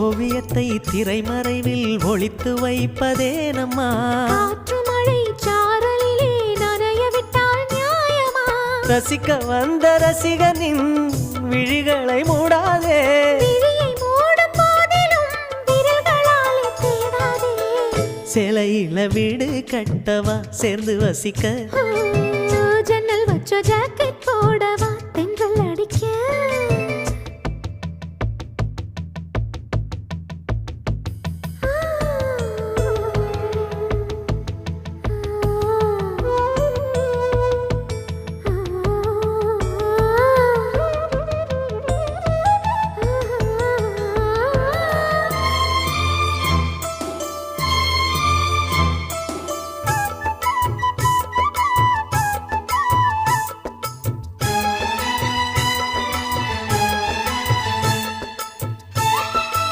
ஓவியத்தை திரைமறைவில் ஒளித்து வைப்பதே நம்மா காற்று மழை சாரலிலே நனைய விட்டால் நியாயமா ரசிக்க வந்த ரசிகனின் விழிகளை மூடாதே விழியை மூடும் போதிலும் விரல்களாலே தேடாதே சிலையில வீடு கட்டவா சேர்ந்து வசிக்க ஜன்னல் வச்ச ஜாக்கெட் போடவா தென்றல்